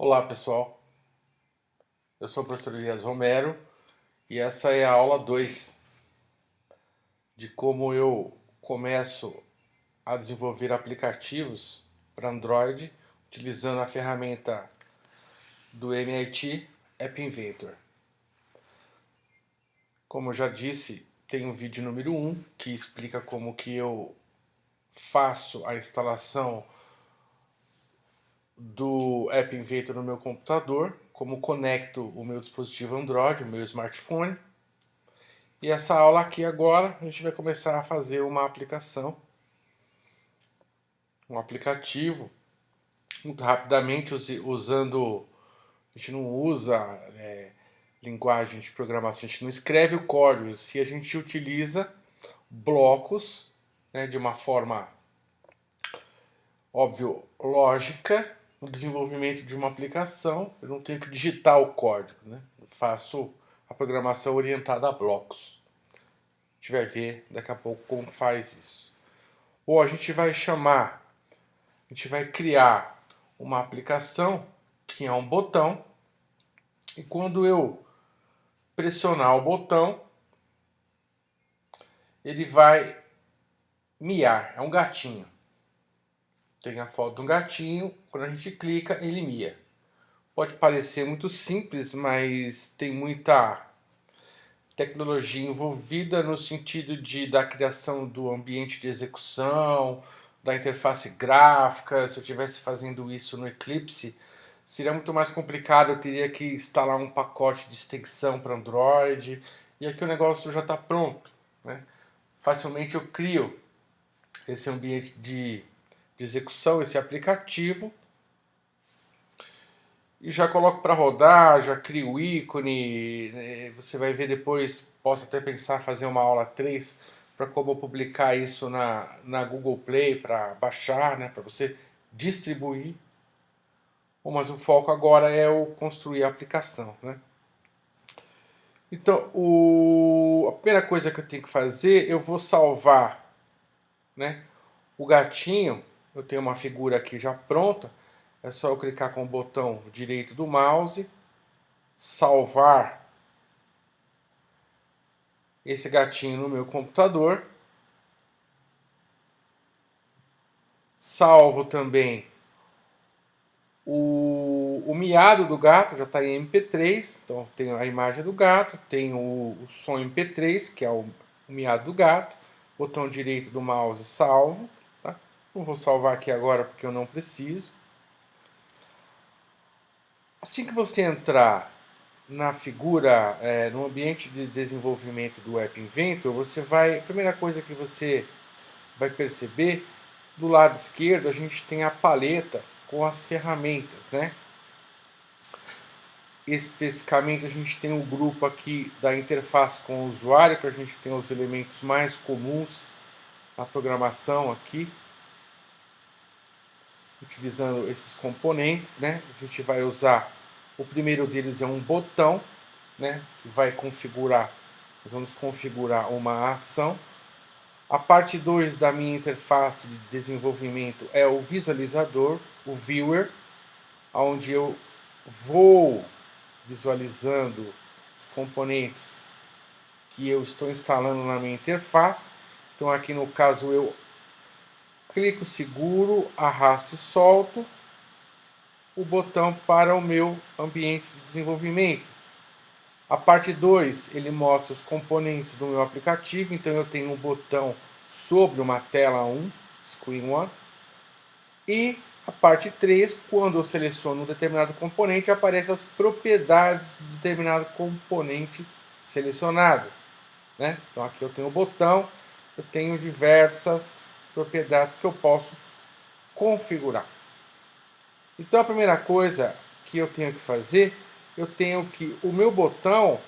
Olá pessoal, eu sou o professor Elias Romero e essa é a aula 2 de como eu começo a desenvolver aplicativos para Android utilizando a ferramenta do MIT App Inventor. Como eu já disse, tem o vídeo número 1 que explica como que eu faço a instalação do App Inventor no meu computador, como conecto o meu dispositivo Android, o meu smartphone. E essa aula aqui agora, a gente vai começar a fazer uma aplicação, um aplicativo, muito rapidamente, usando, a gente não usa linguagem de programação, a gente não escreve o código, se a gente utiliza blocos, né, de uma forma, óbvio, lógica, no desenvolvimento de uma aplicação, eu não tenho que digitar o código, né? Eu faço a programação orientada a blocos. A gente vai ver daqui a pouco como faz isso. Ou a gente vai criar uma aplicação que é um botão, e quando eu pressionar o botão, ele vai miar, é um gatinho. Tem a foto de um gatinho, quando a gente clica, ele mia. Pode parecer muito simples, mas tem muita tecnologia envolvida no sentido da criação do ambiente de execução, da interface gráfica. Se eu estivesse fazendo isso no Eclipse, seria muito mais complicado, eu teria que instalar um pacote de extensão para Android, e aqui o negócio já está pronto, né? Facilmente eu crio esse ambiente de execução, esse aplicativo, e já coloco para rodar, já crio o ícone, né? Você vai ver depois, posso até pensar em fazer uma aula 3 para como publicar isso na Google Play, para baixar, né? Para você distribuir. Bom, mas o foco agora é o construir a aplicação, né? Então, a primeira coisa que eu tenho que fazer, eu vou salvar, né, o gatinho. Eu tenho uma figura aqui já pronta, é só eu clicar com o botão direito do mouse, salvar esse gatinho no meu computador. Salvo também o miado do gato, já está em MP3, então tem a imagem do gato, tem o som MP3, que é o miado do gato, botão direito do mouse salvo, tá? Não vou salvar aqui agora porque eu não preciso. Assim que você entrar na figura, no ambiente de desenvolvimento do App Inventor, a primeira coisa que você vai perceber, do lado esquerdo a gente tem a paleta com as ferramentas, né? Especificamente a gente tem o grupo aqui da interface com o usuário, que a gente tem os elementos mais comuns na programação aqui, utilizando esses componentes, né? A gente vai usar, o primeiro deles é um botão, né, que vai configurar, nós vamos configurar uma ação. A parte 2 da minha interface de desenvolvimento é o visualizador, o viewer, onde eu vou visualizando os componentes que eu estou instalando na minha interface. Então aqui no caso eu clico seguro, arrasto e solto o botão para o meu ambiente de desenvolvimento. A parte 2, ele mostra os componentes do meu aplicativo, então eu tenho um botão sobre uma tela 1, Screen 1, e a parte 3, quando eu seleciono um determinado componente, aparecem as propriedades de determinado componente selecionado, né? Então aqui eu tenho o botão, eu tenho diversas propriedades que eu posso configurar. Então a primeira coisa que eu tenho que fazer, o meu botão,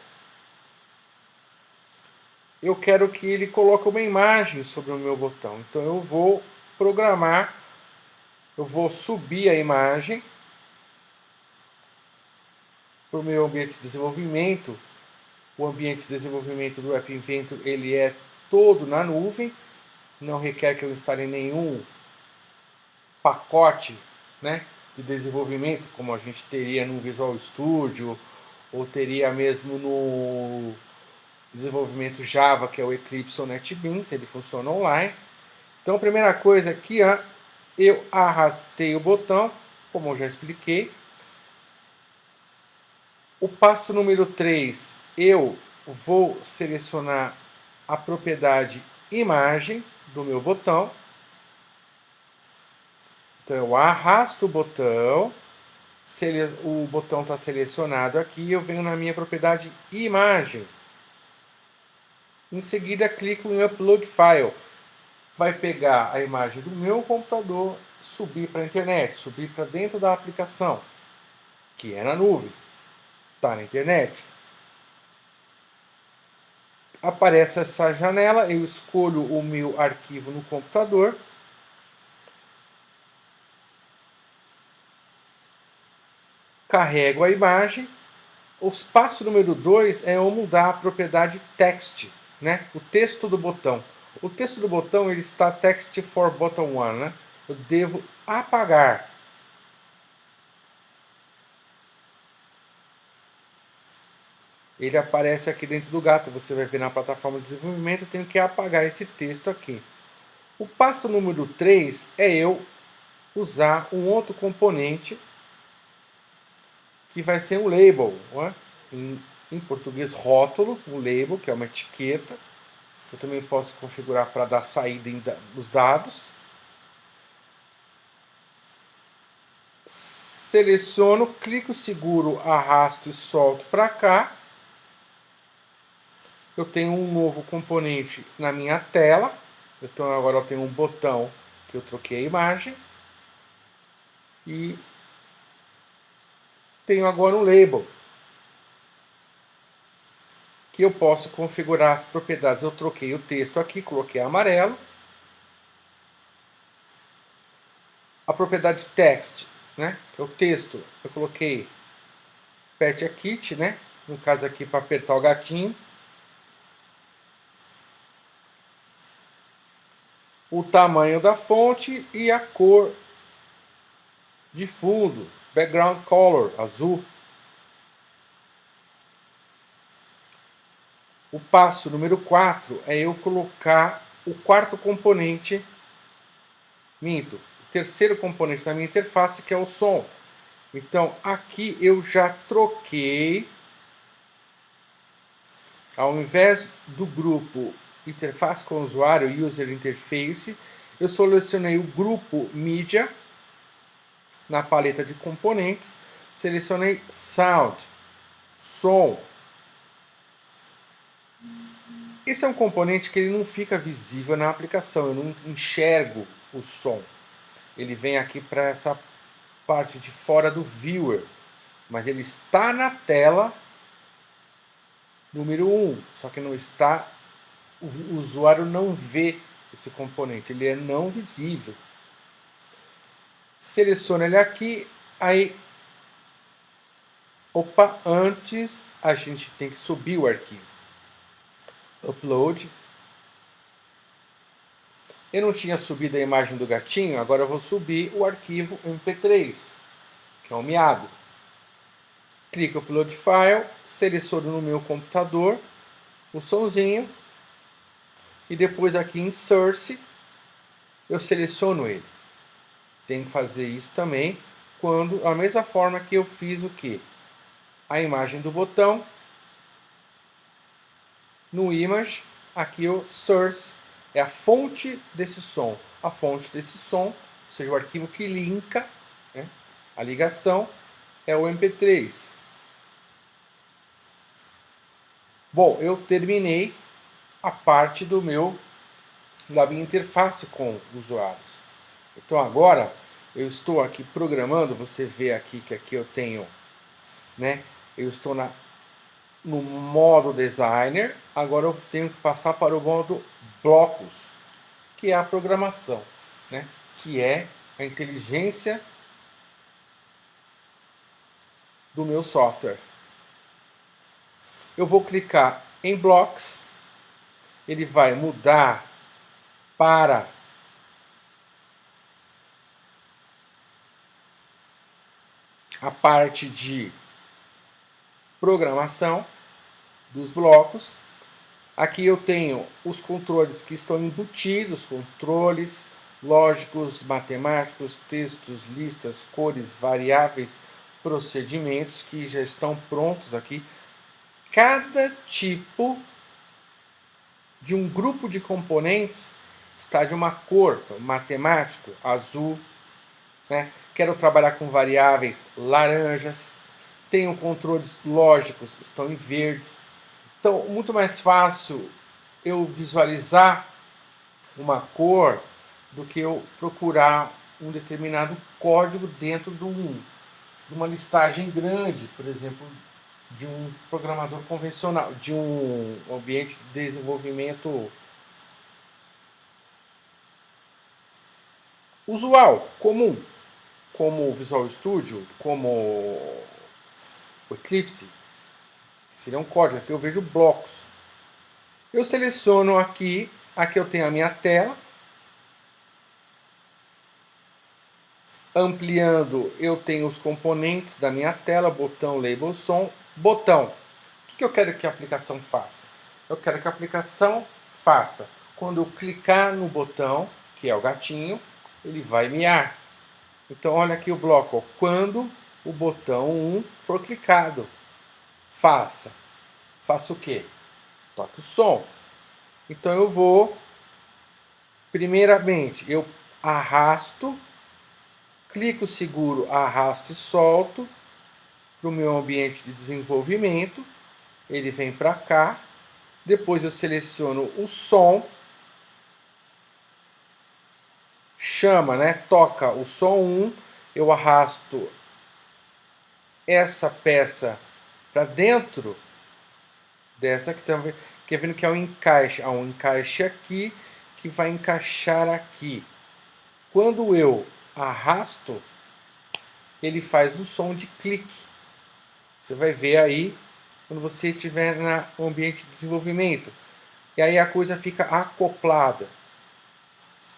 eu quero que ele coloque uma imagem sobre o meu botão. Então eu vou programar, eu vou subir a imagem para o meu ambiente de desenvolvimento. O ambiente de desenvolvimento do App Inventor, ele é todo na nuvem, não requer que eu instale nenhum pacote, né, de desenvolvimento, como a gente teria no Visual Studio, ou teria mesmo no desenvolvimento Java, que é o Eclipse ou NetBeans, ele funciona online. Então a primeira coisa aqui, ó, eu arrastei o botão, como eu já expliquei. O passo número 3, eu vou selecionar a propriedade imagem do meu botão. Então eu arrasto o botão, o botão está selecionado aqui, eu venho na minha propriedade imagem. Em seguida clico em Upload File. Vai pegar a imagem do meu computador, subir para a internet, subir para dentro da aplicação, que é na nuvem, está na internet. Aparece essa janela, eu escolho o meu arquivo no computador. Carrego a imagem. O passo número 2 é eu mudar a propriedade text, né? O texto do botão. O texto do botão ele está text for button 1, né? Eu devo apagar. Ele aparece aqui dentro do gato, você vai ver na plataforma de desenvolvimento, eu tenho que apagar esse texto aqui. O passo número 3 é eu usar um outro componente que vai ser um label, né? Em português rótulo, um label, que é uma etiqueta. Eu também posso configurar para dar saída dos dados. Seleciono, clico seguro, arrasto e solto para cá. Eu tenho um novo componente na minha tela. Então agora eu tenho um botão que eu troquei a imagem. E tenho agora um label, que eu posso configurar as propriedades. Eu troquei o texto aqui, coloquei amarelo. A propriedade text, né, que é o texto, eu coloquei pet a kit, né, no caso aqui para apertar o gatinho. O tamanho da fonte e a cor de fundo, background color, azul. O passo número 4 é eu colocar o quarto componente, o terceiro componente da minha interface, que é o som. Então aqui eu já troquei, ao invés do grupo interface com o usuário, user interface, eu selecionei o grupo mídia na paleta de componentes, selecionei sound, som. Esse é um componente que ele não fica visível na aplicação, eu não enxergo o som. Ele vem aqui para essa parte de fora do viewer, mas ele está na tela número 1, só que não está, o usuário não vê esse componente, ele é não visível. Seleciona ele aqui, aí, antes a gente tem que subir o arquivo. Upload. Eu não tinha subido a imagem do gatinho, agora eu vou subir o arquivo MP3, que é o miado. Clico em Upload File, seleciono no meu computador o somzinho e depois aqui em Source eu seleciono ele. Tem que fazer isso também quando, a mesma forma que eu fiz o que? A imagem do botão, no Image, aqui o Source é a fonte desse som. A fonte desse som, ou seja, o arquivo que linka, né, a ligação, é o MP3. Bom, eu terminei a parte da minha interface com usuários. Então agora eu estou aqui programando, você vê aqui que aqui eu tenho, né? Eu estou no modo designer, agora eu tenho que passar para o modo blocos, que é a programação, né? Que é a inteligência do meu software. Eu vou clicar em blocos, ele vai mudar para a parte de programação dos blocos. Aqui eu tenho os controles que estão embutidos, controles lógicos, matemáticos, textos, listas, cores, variáveis, procedimentos que já estão prontos aqui. Cada tipo de um grupo de componentes está de uma cor, então, matemático, azul, né? Quero trabalhar com variáveis, laranjas. Tenho controles lógicos, estão em verdes. Então, muito mais fácil eu visualizar uma cor do que eu procurar um determinado código dentro de uma listagem grande, por exemplo, de um programador convencional, de um ambiente de desenvolvimento usual, comum, como o Visual Studio, como o Eclipse, que seria um código. Aqui eu vejo blocos. Eu seleciono aqui eu tenho a minha tela. Ampliando, eu tenho os componentes da minha tela, botão, label, som, botão. O que eu quero que a aplicação faça? Eu quero que a aplicação faça, quando eu clicar no botão, que é o gatinho, ele vai miar. Então olha aqui o bloco, ó. Quando o botão 1 for clicado, faça o quê? Toque o som. Então eu vou, primeiramente, eu arrasto, clico seguro, arrasto e solto para o meu ambiente de desenvolvimento. Ele vem para cá. Depois eu seleciono o som. Chama, né? Toca o som 1. Eu arrasto essa peça para dentro dessa que também. Quer vendo que é um encaixe. Há um encaixe aqui que vai encaixar aqui. Quando eu arrasto, ele faz um som de clique. Você vai ver aí quando você estiver no ambiente de desenvolvimento. E aí a coisa fica acoplada.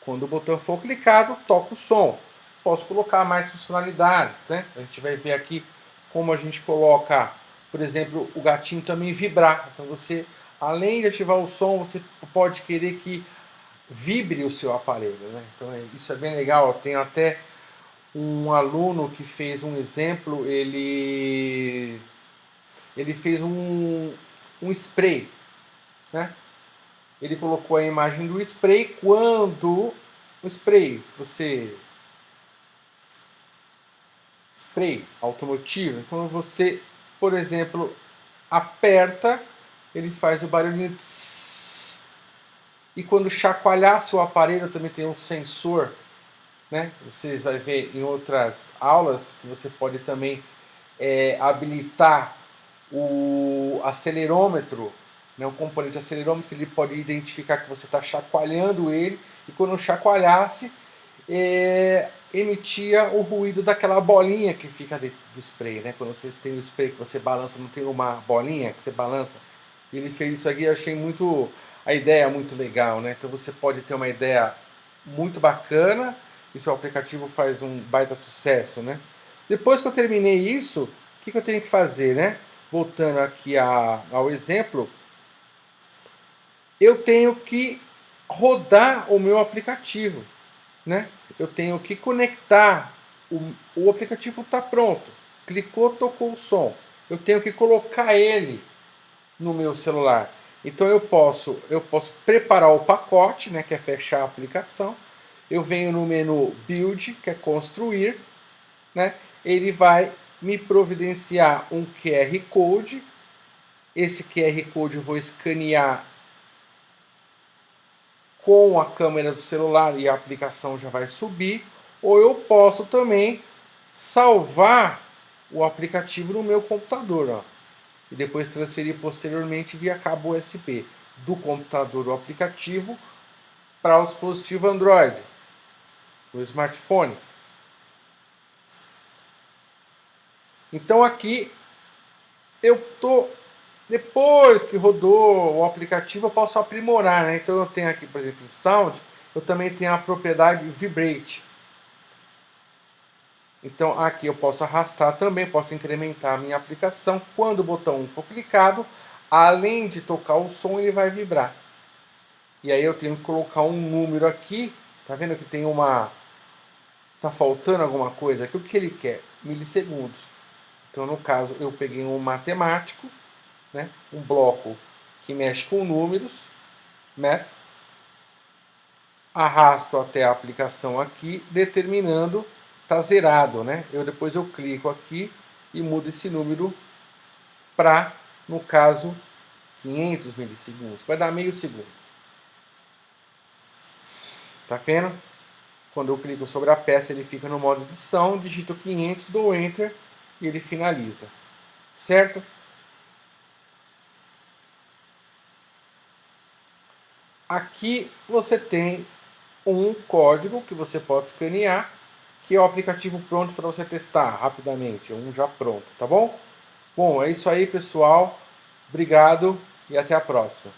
Quando o botão for clicado, toca o som. Posso colocar mais funcionalidades, né? A gente vai ver aqui como a gente coloca, por exemplo, o gatinho também vibrar. Então você, além de ativar o som, você pode querer que vibre o seu aparelho, né? Então isso é bem legal. Eu tenho até um aluno que fez um exemplo, ele fez um spray, né? Ele colocou a imagem do spray quando o spray, spray automotivo, quando você, por exemplo, aperta, ele faz o barulhinho tss, e quando chacoalhar seu aparelho também tem um sensor, né? Vocês vão ver em outras aulas que você pode também habilitar o acelerômetro, né, um componente acelerômetro que ele pode identificar que você está chacoalhando ele, e quando chacoalhasse, emitia o ruído daquela bolinha que fica dentro do spray, né? Quando você tem o spray que você balança, não tem uma bolinha que você balança. Ele fez isso aqui, eu achei a ideia muito legal, né? Então você pode ter uma ideia muito bacana e seu aplicativo faz um baita sucesso, né? Depois que eu terminei isso, o que eu tenho que fazer, né? Voltando aqui ao exemplo, eu tenho que rodar o meu aplicativo, né? Eu tenho que conectar, o aplicativo está pronto, clicou, tocou o som, eu tenho que colocar ele no meu celular. Então eu posso preparar o pacote, né, que é fechar a aplicação. Eu venho no menu Build, que é construir, né? Ele vai me providenciar um QR Code. Esse QR Code eu vou escanear com a câmera do celular e a aplicação já vai subir. Ou eu posso também salvar o aplicativo no meu computador, ó, e depois transferir posteriormente via cabo USB do computador o aplicativo para o dispositivo Android, o smartphone. Então aqui eu tô, depois que rodou o aplicativo, eu posso aprimorar, né? Então eu tenho aqui, por exemplo, Sound, eu também tenho a propriedade Vibrate. Então aqui eu posso arrastar também, posso incrementar a minha aplicação. Quando o botão 1 for clicado, além de tocar o som, ele vai vibrar. E aí eu tenho que colocar um número aqui. Tá vendo que tem uma... Tá faltando alguma coisa aqui? O que ele quer? Milissegundos. Então no caso eu peguei um matemático, né? Um bloco que mexe com números, math, arrasto até a aplicação aqui, determinando, tá zerado, né? Depois eu clico aqui e mudo esse número para, no caso, 500 milissegundos. Vai dar meio segundo. Tá vendo? Quando eu clico sobre a peça, ele fica no modo edição, digito 500, dou Enter e ele finaliza. Certo? Aqui você tem um código que você pode escanear, que é o aplicativo pronto para você testar rapidamente, um já pronto, tá bom? Bom, é isso aí, pessoal. Obrigado e até a próxima.